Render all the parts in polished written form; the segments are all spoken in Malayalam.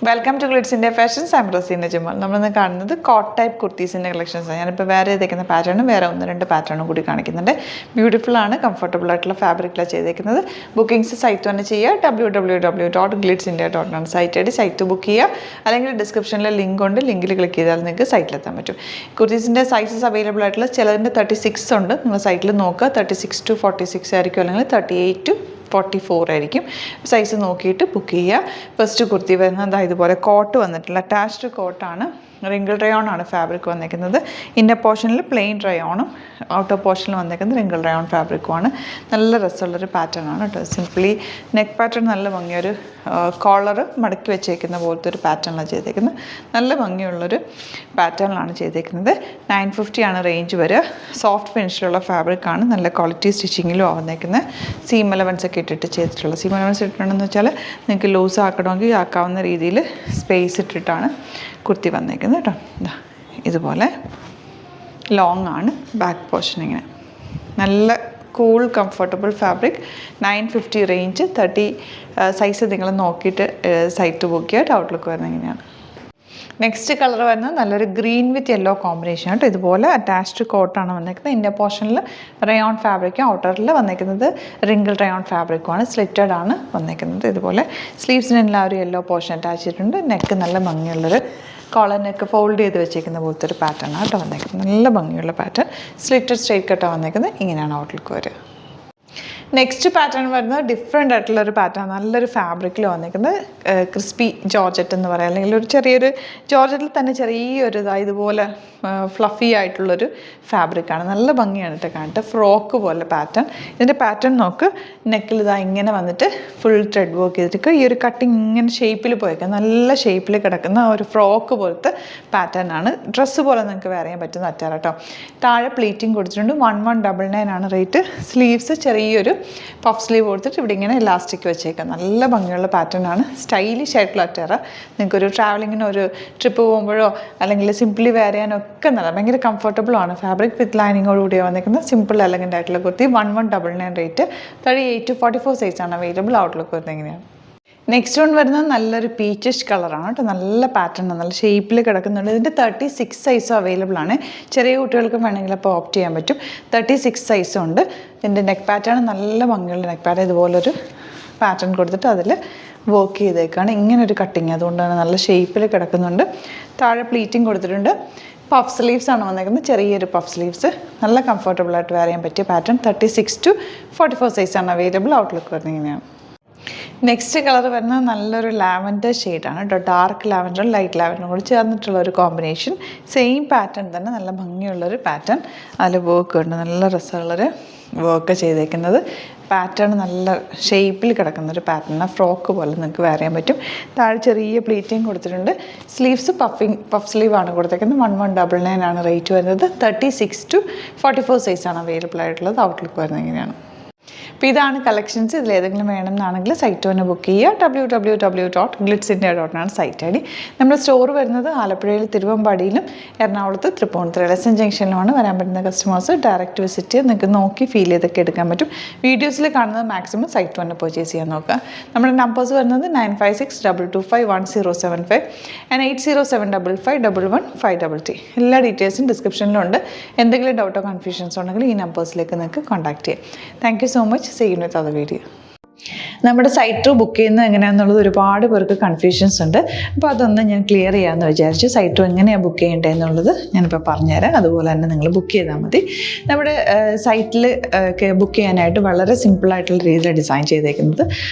Welcome to Glitz India fashions. I am Raseena Jamal. നമ്മളിന്ന് കാണുന്നത് കോട്ട് ടൈപ്പ് കുർത്തീസിൻ്റെ കളക്ഷൻസാണ്. ഞാനിപ്പോൾ വേറെ ചെയ്തേക്കുന്ന പാറ്റേണും വേറെ 1-2 പാറ്റേണും കൂടി കാണിക്കുന്നുണ്ട്. ബ്യൂട്ടിഫുൾ ആണ്, കംഫർട്ടബിൾ ആയിട്ടുള്ള ഫാബ്രിക്കിലാണ് ചെയ്തേക്കുന്നത്. ബുക്കിംഗ്സ് സൈറ്റ് തന്നെ ചെയ്യുക. www.glitzindia.com സൈറ്റ് ആയിട്ട് സൈറ്റ് ബുക്ക് ചെയ്യുക. അല്ലെങ്കിൽ ഡിസ്ക്രിപ്ഷനിൽ ലിങ്ക് ഉണ്ട്, ലിങ്കിൽ ക്ലിക്ക് ചെയ്താൽ നിങ്ങൾക്ക് സൈറ്റിലെത്താൻ പറ്റും. കുർത്തീസിൻ്റെ സൈസസ് അവൈലബിൾ ആയിട്ടുള്ള ചിലതിൻ്റെ 36 ഉണ്ട്. നിങ്ങൾ സൈറ്റിൽ നോക്കുക. 36 to 46 ആയിരിക്കും, അല്ലെങ്കിൽ 38 to 44 ആയിരിക്കും. സൈസ് നോക്കിയിട്ട് ബുക്ക് ചെയ്യുക. ഫസ്റ്റ് കുർത്തി വരുന്നത് ഇതുപോലെ കോട്ട് വന്നിട്ടുള്ള അറ്റാച്ച്ഡ് കോട്ടാണ്. റിങ്കിൾ റയോൺ ആണ് ഫാബ്രിക് വന്നിരിക്കുന്നത്. ഇന്നർ പോർഷനിൽ പ്ലെയിൻ റയോണും ഔട്ടർ പോർഷനിൽ വന്നിരിക്കുന്നത് റിങ്കിൾ റയോൺ ഫാബ്രിക്കുമാണ്. നല്ല രസമുള്ളൊരു പാറ്റേൺ ആണ് കേട്ടോ. സിംപ്ലി നെക്ക് പാറ്റേൺ നല്ല ഭംഗിയൊരു കോളർ മടക്കി വെച്ചേക്കുന്ന പോലത്തെ ഒരു പാറ്റേണിലാണ് ചെയ്തേക്കുന്നത്. നല്ല ഭംഗിയുള്ളൊരു പാറ്റേണിലാണ് ചെയ്തേക്കുന്നത്. 950 ആണ് റേഞ്ച് വരിക. സോഫ്റ്റ് ഫിനിഷിലുള്ള ഫാബ്രിക്കാണ്. നല്ല ക്വാളിറ്റി സ്റ്റിച്ചിങ്ങിലും വന്നേക്കുന്നത്. സീം എലവൻസ് ഒക്കെ ഇട്ടിട്ട് ചെയ്തിട്ടുള്ള. സീം എലവൻസ് ഇട്ടിട്ടുണ്ടെന്ന് വെച്ചാൽ നിങ്ങൾക്ക് ലൂസ് ആക്കണമെങ്കിൽ ആക്കാവുന്ന രീതിയിൽ സ്പേസ് ഇട്ടിട്ടാണ് കുർത്തി വന്നേക്കുന്നത് കേട്ടോ. ഇതുപോലെ ലോങ് ആണ് ബാക്ക് പോർഷൻ. ഇങ്ങനെ നല്ല cool comfortable fabric. 950 range. 30 size നിങ്ങൾ നോക്കിയിട്ട് സൈറ്റ് ബുക്ക് ചെയ്യുക. ഔട്ട്ലുക്ക് വരുന്നത് ഇങ്ങനെയാണ്. നെക്സ്റ്റ് കളർ വരുന്നത് നല്ലൊരു ഗ്രീൻ വിത്ത് യെല്ലോ കോമ്പിനേഷൻ ആയിട്ട്. ഇതുപോലെ അറ്റാച്ച്ഡ് കോട്ടാണ് വന്നിരിക്കുന്നത്. ഇന്നർ പോർഷനിൽ റയോൺ ഫാബ്രിക്കും ഔട്ടറിൽ വന്നിരിക്കുന്നത് റിങ്കിൾ റയോൺ ഫാബ്രിക്കുമാണ്. സ്ലിറ്റഡ് ആണ് വന്നിരിക്കുന്നത്. ഇതുപോലെ സ്ലീവ്സിന് എല്ലാവരും യെല്ലോ പോർഷൻ അറ്റാച്ച് ചെയ്തിട്ടുണ്ട്. നെക്ക് നല്ല ഭംഗിയുള്ളൊരു കോളർ നെക്ക് ഫോൾഡ് ചെയ്ത് വെച്ചേക്കുന്ന പോലത്തെ ഒരു പാറ്റേൺ ആട്ടോ വന്നിരിക്കുന്നത്. നല്ല ഭംഗിയുള്ള പാറ്റേൺ. സ്ലിറ്റഡ് സ്ട്രൈറ്റ് കട്ടാണ് വന്നിരിക്കുന്നത്. ഇങ്ങനെയാണ് ഔട്ട്ലുക്ക് വരിക. നെക്സ്റ്റ് പാറ്റേൺ വരുന്നത് ഡിഫറെൻ്റ് ആയിട്ടുള്ളൊരു പാറ്റേൺ. നല്ലൊരു ഫാബ്രിക്കിൽ വന്നിരിക്കുന്നത് ക്രിസ്പി ജോർജറ്റ് എന്ന് പറയാം, അല്ലെങ്കിൽ ഒരു ചെറിയൊരു ജോർജറ്റിൽ തന്നെ ചെറിയൊരു ഇതുപോലെ ഫ്ലഫി ആയിട്ടുള്ളൊരു ഫാബ്രിക്കാണ്. നല്ല ഭംഗിയാണ് കേട്ടോ കാണട്ടെ. ഫ്രോക്ക് പോലെ പാറ്റേൺ. ഇതിൻ്റെ പാറ്റേൺ നോക്ക്. നെക്കിൽ ഇങ്ങനെ വന്നിട്ട് ഫുൾ ത്രെഡ് വർക്ക് ചെയ്തിട്ട് ഈ ഒരു കട്ടിങ് ഇങ്ങനെ ഷേപ്പിൽ പോയേക്കാം. നല്ല ഷേപ്പിൽ കിടക്കുന്ന ഒരു ഫ്രോക്ക് പോലത്തെ പാറ്റേൺ ആണ്. ഡ്രസ്സ് പോലെ നിങ്ങൾക്ക് വെയർ ചെയ്യാൻ പറ്റുന്ന അറ്റാർ കേട്ടോ. താഴെ പ്ലീറ്റിംഗ് കൊടുത്തിട്ടുണ്ട്. 1199 ആണ് റേറ്റ്. സ്ലീവ്സ് ചെറിയൊരു പഫ് സ്ലീവ് കൊടുത്തിട്ട് ഇവിടെ ഇങ്ങനെ ഇലാസ്റ്റിക് വെച്ചേക്കാം. നല്ല ഭംഗിയുള്ള പാറ്റേൺ ആണ്. സ്റ്റൈലിഷ് ആയിട്ടുള്ള അറ്റാറ. നിങ്ങൾക്കൊരു ട്രാവലിങ്ങിനോ ഒരു ട്രിപ്പ് പോകുമ്പോഴോ അല്ലെങ്കിൽ സിംപ്ലി വെയർ ചെയ്യാനോ ഒക്കെ നല്ല ഭയങ്കര കംഫർട്ടബിൾ ആണ്. ഫാബ്രിക് വിത്ത് ലൈനിങ്ങോടുകൂടി വന്നിരിക്കുന്നത് സിമ്പിൾ എലഗൻ്റ് ആയിട്ടുള്ള കുർത്തി. 1199 റേറ്റ്. 38 to 44 സൈസാണ് അവൈലബിൾ. ഔട്ട്ലുക്ക് വരുന്നത് എങ്ങനെയാണ്. നെക്സ്റ്റ് വൺ വരുന്നത് നല്ലൊരു പീച്ചിഷ് കളറാണ് കേട്ടോ. നല്ല പാറ്റേൺ ആണ്, നല്ല ഷേപ്പിൽ കിടക്കുന്നുണ്ട്. ഇതിൻ്റെ 36 സൈസും അവൈലബിൾ ആണ്. ചെറിയ കുട്ടികൾക്കും വേണമെങ്കിൽ അപ്പോൾ ഓപ്റ്റ് ചെയ്യാൻ പറ്റും. 36 സൈസും ഉണ്ട്. ഇതിൻ്റെ നെക്ക് പാറ്റേൺ നല്ല ഭംഗിയുള്ള നെക്ക് പാറ്റേൺ. ഇതുപോലൊരു പാറ്റേൺ കൊടുത്തിട്ട് അതിൽ വർക്ക് ചെയ്തേക്കാണ്. ഇങ്ങനൊരു കട്ടിങ്, അതുകൊണ്ടാണ് നല്ല ഷേപ്പിൽ കിടക്കുന്നുണ്ട്. താഴെ പ്ലീറ്റിംഗ് കൊടുത്തിട്ടുണ്ട്. പഫ് സ്ലീവ്സ് ആണ് വന്നേക്കുന്നത്. ചെറിയൊരു പഫ് സ്ലീവ്സ്. നല്ല കംഫർട്ടബിൾ ആയിട്ട് വെയർ ചെയ്യാൻ പറ്റിയ പാറ്റേൺ. 36 to 44 സൈസാണ് അവൈലബിൾ. ഔട്ട്ലുക്ക് വരുന്നത് ഇങ്ങനെയാണ്. നെക്സ്റ്റ് കളർ വരുന്നത് നല്ലൊരു ലാവൻഡർ ഷെയ്ഡാണ് കേട്ടോ. ഡാർക്ക് ലാവൻഡറും ലൈറ്റ് ലാവൻഡറും കൂടി ചേർന്നിട്ടുള്ള ഒരു കോമ്പിനേഷൻ. സെയിം പാറ്റേൺ തന്നെ, നല്ല ഭംഗിയുള്ളൊരു പാറ്റേൺ. അതിൽ വർക്ക് ഉണ്ട്. നല്ല രസമുള്ളൊരു വർക്ക് ചെയ്തേക്കുന്നത്. പാറ്റേൺ നല്ല ഷേപ്പിൽ കിടക്കുന്നൊരു പാറ്റേണാണ്. ഫ്രോക്ക് പോലെ നിങ്ങൾക്ക് വെയർ ചെയ്യാൻ പറ്റും. താഴെ ചെറിയ പ്ലീറ്റിംഗ് കൊടുത്തിട്ടുണ്ട്. സ്ലീവ്സ് പഫ് സ്ലീവാണ് കൊടുത്തേക്കുന്നത്. 1199 ആണ് റേറ്റ് വരുന്നത്. 36 to 44 സൈസാണ് അവൈലബിൾ ആയിട്ടുള്ളത്. ഔട്ട്ലുക്ക് വരുന്നത് ഇങ്ങനെയാണ്. അപ്പോൾ ഇതാണ് കളക്ഷൻസ്. ഇതിലേതെങ്കിലും വേണമെന്നാണെങ്കിൽ സൈറ്റ് തന്നെ ബുക്ക് ചെയ്യുക. www.glitzindia.com site I D. നമ്മുടെ സ്റ്റോർ വരുന്നത് ആലപ്പുഴയിൽ തിരുവമ്പാടിയിലും എറണാകുളത്ത് തൃപ്പൂണിത്തുറ എലസൻ ജംഗ്ഷനിലുമാണ്. വരാൻ പറ്റുന്ന കസ്റ്റമേഴ്സ് ഡയറക്റ്റ് വിസിറ്റ് ചെയ്ത് നിങ്ങൾക്ക് നോക്കി ഫീൽ ചെയ്തൊക്കെ എടുക്കാൻ പറ്റും. വീഡിയോസിൽ കാണുന്നത് മാക്സിമം സൈറ്റ് തന്നെ പർച്ചേസ് ചെയ്യാൻ നോക്കുക. നമ്മുടെ നമ്പേഴ്സ് വരുന്നത് 9562251075 and 8075551153. എല്ലാ ഡീറ്റെയിൽസും ഡിസ്ക്രിപ്ഷനിലുണ്ട്. എന്തെങ്കിലും ഡൗട്ടോ കൺഫ്യൂഷൻസ് ഉണ്ടെങ്കിൽ ഈ നമ്പേഴ്സിലേക്ക് നിങ്ങൾക്ക് കോൺടാക്ട് ചെയ്യാം. Thank you so much. See you in another video. നമ്മുടെ സൈറ്റ് ബുക്ക് ചെയ്യുന്നത് എങ്ങനെയാണെന്നുള്ളത് ഒരുപാട് പേർക്ക് കൺഫ്യൂഷൻസ് ഉണ്ട്. അപ്പോൾ അതൊന്ന് ഞാൻ ക്ലിയർ ചെയ്യാമെന്ന് വിചാരിച്ചു. സൈറ്റ് എങ്ങനെയാണ് ബുക്ക് ചെയ്യേണ്ടത് എന്നുള്ളത് ഞാനിപ്പോൾ പറഞ്ഞുതരാം. അതുപോലെ തന്നെ നിങ്ങൾ ബുക്ക് ചെയ്താൽ മതി. നമ്മുടെ സൈറ്റിൽ ബുക്ക് ചെയ്യാനായിട്ട് വളരെ സിമ്പിളായിട്ടുള്ള രീതിയിൽ ഡിസൈൻ ചെയ്തേക്കുന്നത്.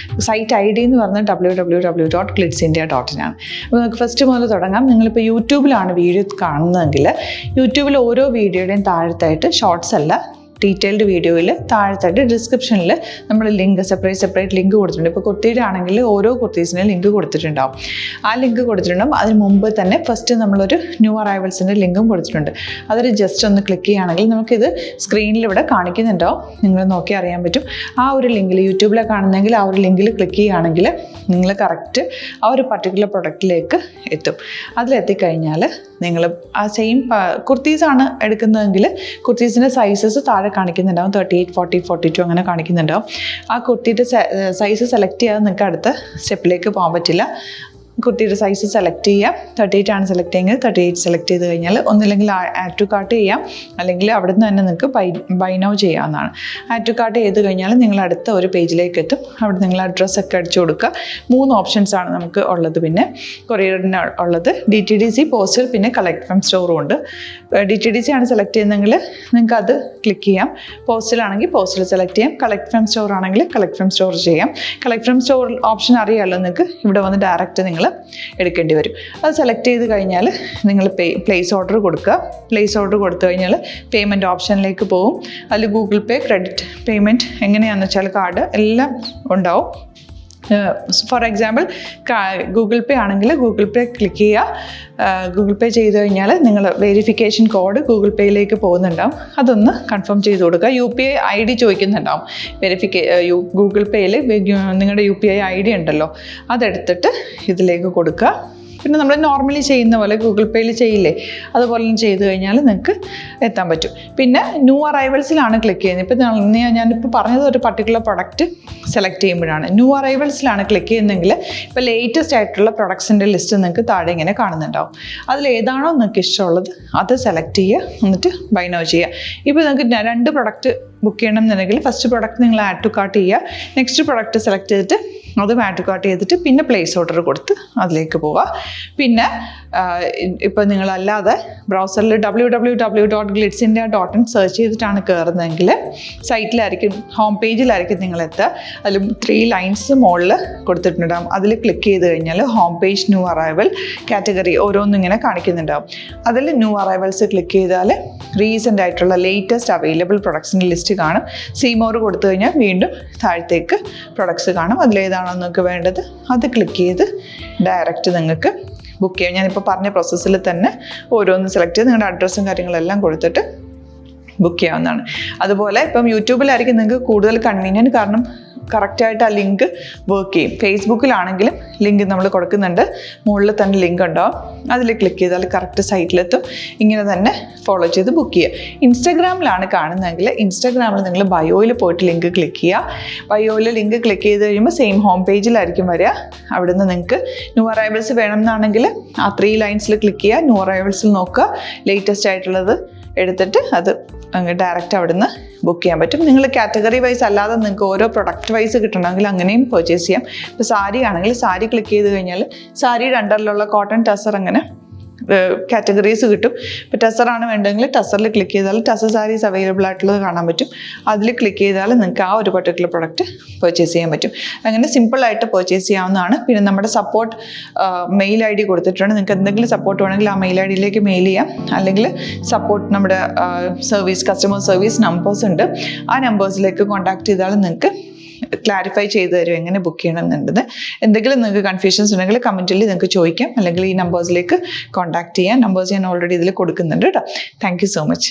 സൈറ്റ് ഐ ഡി എന്ന് പറഞ്ഞാൽ www.glitzindia.in ആണ്. അപ്പോൾ നമുക്ക് ഫസ്റ്റ് മുതൽ തുടങ്ങാം. നിങ്ങളിപ്പോൾ യൂട്യൂബിലാണ് വീഡിയോ കാണുന്നതെങ്കിൽ യൂട്യൂബിൽ ഓരോ വീഡിയോയുടെയും താഴത്തായിട്ട് ഷോർട്സ് അല്ല, ഡീറ്റെയിൽഡ് വീഡിയോയിൽ താഴത്തായിട്ട് ഡിസ്ക്രിപ്ഷനിൽ നമ്മൾ ലിങ്ക് സെപ്പറേറ്റ് ലിങ്ക് കൊടുത്തിട്ടുണ്ട്. ഇപ്പോൾ കുർത്തിയുടെ ആണെങ്കിൽ ഓരോ കുർത്തീസിനും ലിങ്ക് കൊടുത്തിട്ടുണ്ടാവും. ആ ലിങ്ക് കൊടുത്തിട്ടുണ്ടാവും. അതിന് മുമ്പ് തന്നെ ഫസ്റ്റ് നമ്മളൊരു ന്യൂ അറൈവൽസിൻ്റെ ലിങ്കും കൊടുത്തിട്ടുണ്ട്. അതൊരു ജസ്റ്റ് ഒന്ന് ക്ലിക്ക് ചെയ്യുകയാണെങ്കിൽ നമുക്കിത് സ്ക്രീനിൽ ഇവിടെ കാണിക്കുന്നുണ്ടാവും. നിങ്ങൾ നോക്കി അറിയാൻ പറ്റും. ആ ഒരു ലിങ്കിൽ യൂട്യൂബിലെ കാണുന്നെങ്കിൽ ആ ഒരു ലിങ്കിൽ ക്ലിക്ക് ചെയ്യുകയാണെങ്കിൽ നിങ്ങൾ കറക്റ്റ് ആ ഒരു പർട്ടിക്കുലർ പ്രൊഡക്റ്റിലേക്ക് എത്തും. അതിലെത്തിക്കഴിഞ്ഞാൽ നിങ്ങൾ ആ സെയിം കുർത്തീസാണ് എടുക്കുന്നതെങ്കിൽ കുർത്തീസിൻ്റെ സൈസസ് താഴെ കാണിക്കുന്നുണ്ടാവും. 38, 40, 42 അങ്ങനെ കാണിക്കുന്നുണ്ടാവും. ആ കുർത്തിയുടെ സൈസ് സെലക്ട് ചെയ്യാതെ നിങ്ങൾക്ക് അടുത്ത സ്റ്റെപ്പിലേക്ക് പോകാൻ പറ്റില്ല. കുർത്തിയുടെ സൈസ് സെലക്ട് ചെയ്യാം. 38 ആണ് സെലക്ട് ചെയ്യുന്നത്. 38 സെലക്ട് ചെയ്ത് കഴിഞ്ഞാൽ ഒന്നില്ലെങ്കിൽ ആഡ് ടു കാർട്ട് ചെയ്യാം, അല്ലെങ്കിൽ അവിടെ നിന്ന് തന്നെ നിങ്ങൾക്ക് ബൈ നൗ ചെയ്യാവുന്നതാണ്. ആഡ് ടു കാർട്ട് ചെയ്ത് കഴിഞ്ഞാൽ നിങ്ങൾ അടുത്ത ഒരു പേജിലേക്ക് എത്തും. അവിടെ നിങ്ങൾ അഡ്രസ്സൊക്കെ അടിച്ചു കൊടുക്കുക. 3 ഓപ്ഷൻസ് ആണ് നമുക്ക് ഉള്ളത്. പിന്നെ കൊറിയറിന് ഉള്ളത് DTDC, പോസ്റ്റൽ, പിന്നെ കളക്ട് ഫ്രം സ്റ്റോറും ഉണ്ട്. DTDC ആണ് സെലക്ട് ചെയ്യുന്നതെങ്കിൽ നിങ്ങൾക്ക് അത് ക്ലിക്ക് ചെയ്യാം. പോസ്റ്റലാണെങ്കിൽ പോസ്റ്റൽ സെലക്ട് ചെയ്യാം. കളക്ട് ഫ്രം സ്റ്റോർ ആണെങ്കിൽ കളക്ട് ഫ്രം സ്റ്റോർ ചെയ്യാം. കളക്ട് ഫ്രം സ്റ്റോർ ഓപ്ഷൻ അറിയാമല്ലോ നിങ്ങൾക്ക്. ഇവിടെ വന്ന് ഡയറക്റ്റ് നിങ്ങൾ എടുക്കേണ്ടി വരും. അത് സെലക്ട് ചെയ്ത് കഴിഞ്ഞാൽ നിങ്ങൾ പ്ലേസ് ഓർഡർ കൊടുക്കുക. പ്ലേസ് ഓർഡർ കൊടുത്തു കഴിഞ്ഞാൽ പേയ്മെൻറ്റ് ഓപ്ഷനിലേക്ക് പോകും. അതിൽ ഗൂഗിൾ പേ, ക്രെഡിറ്റ് പേയ്മെൻറ്റ് എങ്ങനെയാണെന്ന് വെച്ചാൽ കാർഡ് എല്ലാം ഉണ്ടാവും. ഫോർ എക്സാമ്പിൾ ഗൂഗിൾ പേ ആണെങ്കിൽ ഗൂഗിൾ പേ ക്ലിക്ക് ചെയ്യുക. ഗൂഗിൾ പേ ചെയ്ത് കഴിഞ്ഞാൽ നിങ്ങൾ വെരിഫിക്കേഷൻ കോഡ് ഗൂഗിൾ പേയിലേക്ക് പോകുന്നുണ്ടാവും. അതൊന്ന് കൺഫേം ചെയ്ത് കൊടുക്കുക. UPI ID ചോദിക്കുന്നുണ്ടാവും. ഗൂഗിൾ പേയിൽ നിങ്ങളുടെ UPI ID ഉണ്ടല്ലോ, അതെടുത്തിട്ട് ഇതിലേക്ക് കൊടുക്കുക. പിന്നെ നമ്മൾ നോർമലി ചെയ്യുന്ന പോലെ ഗൂഗിൾ പേയിൽ ചെയ്യില്ലേ, അതുപോലെ ചെയ്ത് കഴിഞ്ഞാൽ നിങ്ങൾക്ക് എത്താൻ പറ്റും. പിന്നെ ന്യൂ അറൈവൽസിലാണ് ക്ലിക്ക് ചെയ്യുന്നത്. ഇപ്പം ഞാനിപ്പോൾ പറഞ്ഞത് ഒരു പർട്ടിക്കുലർ പ്രൊഡക്റ്റ് സെലക്ട് ചെയ്യുമ്പോഴാണ്. ന്യൂ അറൈവൽസിലാണ് ക്ലിക്ക് ചെയ്യുന്നതെങ്കിൽ ഇപ്പോൾ ലേറ്റസ്റ്റ് ആയിട്ടുള്ള പ്രൊഡക്ട്സിൻ്റെ ലിസ്റ്റ് നിങ്ങൾക്ക് താഴെ ഇങ്ങനെ കാണുന്നുണ്ടാവും. അതിൽ ഏതാണോ നിങ്ങൾക്ക് ഇഷ്ടമുള്ളത് അത് സെലക്ട് ചെയ്യുക, എന്നിട്ട് ബൈ നൗ ചെയ്യുക. ഇപ്പോൾ നിങ്ങൾക്ക് 2 പ്രൊഡക്റ്റ് ബുക്ക് ചെയ്യണം എന്നുണ്ടെങ്കിൽ ഫസ്റ്റ് പ്രൊഡക്റ്റ് നിങ്ങൾ ആഡ് ടു കാർട്ട് ചെയ്യുക. നെക്സ്റ്റ് പ്രൊഡക്റ്റ് സെലക്ട് ചെയ്തിട്ട് അതും ആഡ് ടു കാർട്ട് ചെയ്തിട്ട് പിന്നെ പ്ലേസ് ഓർഡർ കൊടുത്ത് അതിലേക്ക് പോവുക. പിന്നെ ഇപ്പോൾ നിങ്ങളല്ലാതെ ബ്രൗസറിൽ www.glitzindia.in സെർച്ച് ചെയ്തിട്ടാണ് കയറുന്നതെങ്കിൽ സൈറ്റിലായിരിക്കും, ഹോം പേജിലായിരിക്കും നിങ്ങളെത്തുക. അതിൽ 3 ലൈൻസ് മുകളിൽ കൊടുത്തിട്ടുണ്ടാകും. അതിൽ ക്ലിക്ക് ചെയ്ത് കഴിഞ്ഞാൽ home page, new arrival, category ഓരോന്നും ഇങ്ങനെ കാണിക്കുന്നുണ്ടാവും. അതിൽ ന്യൂ അറൈവൽസ് ക്ലിക്ക് ചെയ്താൽ റീസെൻ്റ് ആയിട്ടുള്ള ലേറ്റസ്റ്റ് അവൈലബിൾ പ്രൊഡക്ട്സിൻ്റെ ലിസ്റ്റ് കാണും. സീമോർ കൊടുത്തു കഴിഞ്ഞാൽ വീണ്ടും താഴത്തേക്ക് പ്രൊഡക്ട്സ് കാണും. അതിലേതാണോ നിങ്ങൾക്ക് വേണ്ടത് അത് ക്ലിക്ക് ചെയ്ത് ഡയറക്റ്റ് നിങ്ങൾക്ക് ബുക്ക് ചെയ്യാം. ഞാനിപ്പോൾ പറഞ്ഞ പ്രോസസ്സിൽ തന്നെ ഓരോന്ന് സെലക്ട് ചെയ്ത് നിങ്ങളുടെ അഡ്രസ്സും കാര്യങ്ങളെല്ലാം കൊടുത്തിട്ട് ബുക്ക് ചെയ്യാവുന്നതാണ്. അതുപോലെ ഇപ്പം യൂട്യൂബിലായിരിക്കും നിങ്ങൾക്ക് കൂടുതൽ കൺവീനിയൻറ്റ്, കാരണം കറക്റ്റായിട്ട് ആ ലിങ്ക് വർക്ക് ചെയ്യും. ഫേസ്ബുക്കിലാണെങ്കിലും ലിങ്ക് നമ്മൾ കൊടുക്കുന്നുണ്ട്, മുകളിൽ തന്നെ ലിങ്ക് ഉണ്ടാവും. അതിൽ ക്ലിക്ക് ചെയ്താൽ കറക്റ്റ് സൈറ്റിലെത്തും. ഇങ്ങനെ തന്നെ ഫോളോ ചെയ്ത് ബുക്ക് ചെയ്യുക. ഇൻസ്റ്റാഗ്രാമിലാണ് കാണുന്നതെങ്കിൽ ഇൻസ്റ്റാഗ്രാമിൽ നിങ്ങൾ ബയോയിൽ പോയിട്ട് ലിങ്ക് ക്ലിക്ക് ചെയ്യുക. ബയോയിൽ ലിങ്ക് ക്ലിക്ക് ചെയ്ത് കഴിയുമ്പോൾ സെയിം ഹോം പേജിലായിരിക്കും വരിക. അവിടുന്ന് നിങ്ങൾക്ക് ന്യൂ അറൈവൽസ് വേണമെന്നാണെങ്കിൽ ആ 3 ലൈൻസിൽ ക്ലിക്ക് ചെയ്യുക. ന്യൂ അറൈവൽസിൽ നോക്കുക, ലേറ്റസ്റ്റ് ആയിട്ടുള്ളത് എടുത്തിട്ട് അത് ഡയറക്റ്റ് അവിടുന്ന് ബുക്ക് ചെയ്യാൻ പറ്റും. നിങ്ങൾ കാറ്റഗറി വൈസ് അല്ലാതെ നിങ്ങൾക്ക് ഓരോ പ്രൊഡക്റ്റ് വൈസ് കിട്ടണമെങ്കിൽ അങ്ങനെയും പർച്ചേസ് ചെയ്യാം. ഇപ്പോൾ സാരി ആണെങ്കിൽ സാരി ക്ലിക്ക് ചെയ്ത് കഴിഞ്ഞാൽ സാരിയുടെ അണ്ടറിലുള്ള കോട്ടൺ, ടസർ അങ്ങനെ കാറ്റഗറീസ് കിട്ടും. ഇപ്പോൾ ടസറാണ് വേണ്ടതെങ്കിൽ ടസറിൽ ക്ലിക്ക് ചെയ്താൽ ടസർ സാരീസ് അവൈലബിൾ ആയിട്ടുള്ളത് കാണാൻ പറ്റും. അതിൽ ക്ലിക്ക് ചെയ്താൽ നിങ്ങൾക്ക് ആ ഒരു പർട്ടിക്കുലർ പ്രൊഡക്റ്റ് പർച്ചേസ് ചെയ്യാൻ പറ്റും. അങ്ങനെ സിമ്പിളായിട്ട് പർച്ചേസ് ചെയ്യാവുന്നതാണ്. പിന്നെ നമ്മുടെ സപ്പോർട്ട് മെയിൽ ID കൊടുത്തിട്ടുണ്ട്. നിങ്ങൾക്ക് എന്തെങ്കിലും സപ്പോർട്ട് വേണമെങ്കിൽ ആ മെയിൽ IDയിലേക്ക് മെയിൽ ചെയ്യാം. അല്ലെങ്കിൽ സപ്പോർട്ട് നമ്മുടെ കസ്റ്റമർ സർവീസ് നമ്പേഴ്സ് ഉണ്ട്. ആ നമ്പേഴ്സിലേക്ക് കോൺടാക്ട് ചെയ്താൽ നിങ്ങൾക്ക് ക്ലാരിഫൈ ചെയ്ത് തരും എങ്ങനെ ബുക്ക് ചെയ്യണം എന്നുള്ളത്. എന്തെങ്കിലും നിങ്ങൾക്ക് കൺഫ്യൂഷൻസ് ഉണ്ടെങ്കിൽ കമൻറ്റിൽ നിങ്ങൾക്ക് ചോദിക്കാം, അല്ലെങ്കിൽ ഈ നമ്പേഴ്സിലേക്ക് കോൺടാക്ട് ചെയ്യാം. നമ്പേഴ്സ് ഞാൻ ഓൾറെഡി ഇതിൽ കൊടുക്കുന്നുണ്ട് കേട്ടോ. Thank you so much.